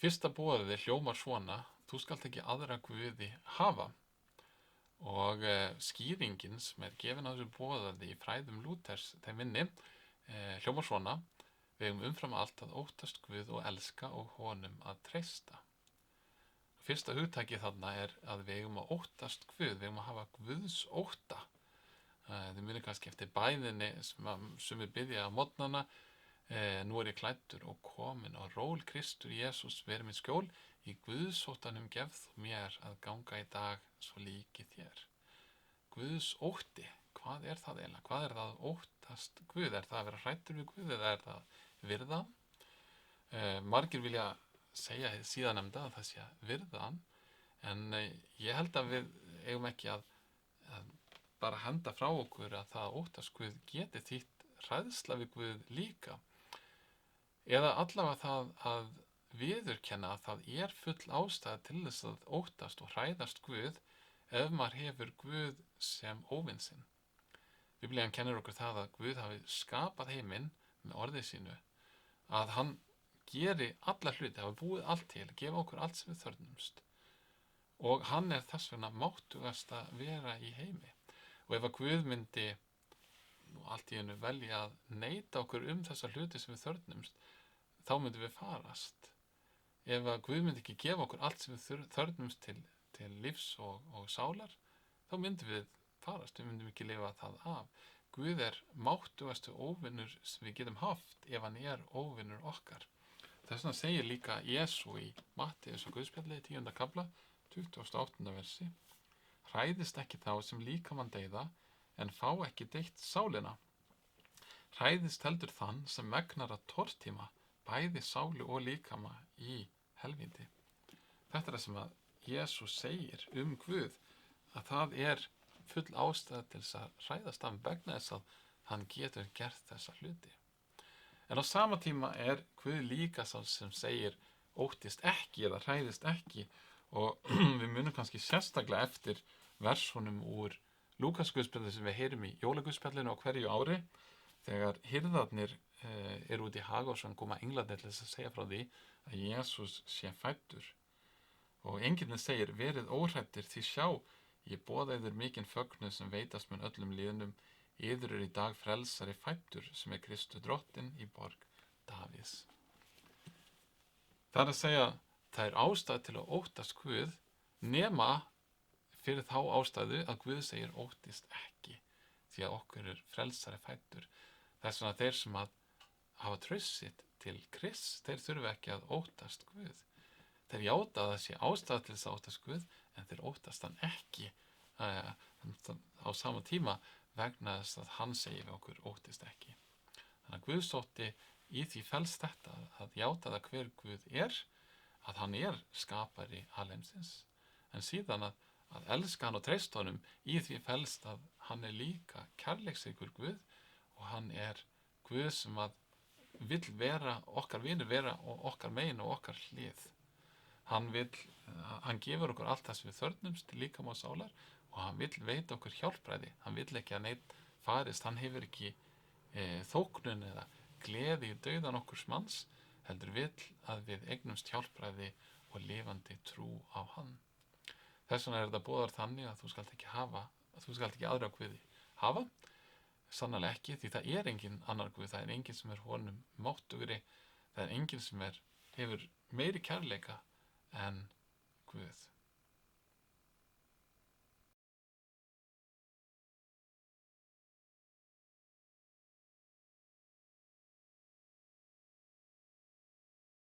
Fyrsta boðið hljómar svona: þú skalt ekki aðra guði hafa. Og skýringin sem gefin á þessu boðaði í fræðum Lúthers þeim minni hljómar svona: við eigum umfram allt að óttast Guð og elska og honum að treysta. Fyrsta hugtakið þarna að við eigum að óttast Guð, við eigum að hafa Guðs ótta. Þið munið kannski eftir bæninni sem við biðja á morgnana: nú ég klæddur og kominn á ról Kristur Jesús verið minn skjól, í Guðsóttanum gefð mér að ganga í dag svo líki þér. Guðs ótti, hvað það eiginlega? Hvað það að óttast Guð? Er það að vera hræddur við Guð eða er það virða? Margir vilja segja síðanemnda að það sé að virða hann, en ég held að við eigum ekki að bara henda frá okkur að það að óttast Guð geti þýtt hræðsla við Guð líka, eða allavega það að viðurkenna að það full ástæða til þess að óttast og hræðast Guð ef maður hefur Guð sem óvin sinn. Biblían kennir okkur það að Guð hafi skapað heiminn með orði sínu, að hann geri alla hluti, hafi búið allt til, gefa okkur allt sem við þörfnumst, og hann þess vegna máttugast að vera í heimi. Og ef að Guð myndi allt í einu velja að neita okkur þessa hluti sem við þörfnumst, þá myndum við farast. Ef að Guð myndi ekki gefa okkur allt sem við þörfnumst til lífs og sálar, þá myndum við farast, við myndum ekki lifa það af. Guð máttugastu óvinur sem við getum haft ef hann óvinur okkar. Þess vegna segir líka Jesú í Matteus og Guðspjallið 10. kafla 28. versi: hræðist ekki þá sem líkamann deyða, en fá ekki deytt sálina. Hræðist heldur þann sem megnar að tortíma bæði sálu og líkama í helvíti. Þetta það sem að Jesú segir Guð, að það full ástæða til þess að hræðast hann vegna þess að hann getur gert þessa hluti. En á sama tíma Guð líka sá sem segir óttist ekki eða hræðist ekki, og við munum kannski sérstaklega eftir versunum úr Lúkasguðspjallið sem við heyrum í jólaguðspjallinu á hverju ári, þegar hirðarnir út í hag og svo koma englarnir til þess að segja frá því að Jesús sé fæddur. Og engillinn segir: verið óhræddir, því sjá, ég boða yður mikinn fögnuð sem veitast mun öllum liðnum, yður í dag frelsari fæddur, sem Kristur drottinn í borg Davíðs. Það að segja, það ástæða til að óttast Guð, nema fyrir þá ástæðu að Guð segir óttist ekki, því að okkur frelsari fæddur. Þess vegna þeir sem að hafa traust sitt til Krists, þeir þurfa ekki að óttast Guð. Þeir játa að það sé ástæða til þess að óttast Guð, en þeir óttast hann ekki á sama tíma vegna þess að hann segir við okkur óttist ekki. Þannig að Guðsótti, í því felst þetta að játa það hver Guð að hann skapari alheimsins, en síðan að elska hann og treysta honum, í því felst að hann líka kærleiksríkur Guð, og hann Guð sem að vill vera okkar vinur, vera okkar megin og okkar hlið. Hann gefur okkur allt það sem við þörfnumst líkama og sálar, og hann vill veita okkur hjálpræði. Hann vill ekki að neitt farist, hann hefur ekki þóknun eða gleði í dauðan okkurs manns, heldur vill að við eignumst hjálpræði og lifandi trú á hann. Þess vegna þetta boðar þannig að þú skalt ekki aðra guði hafa. Sannarlega ekki, því það engin annar Guð, það engin sem honum máttugri, það engin sem hefur meiri kærleika en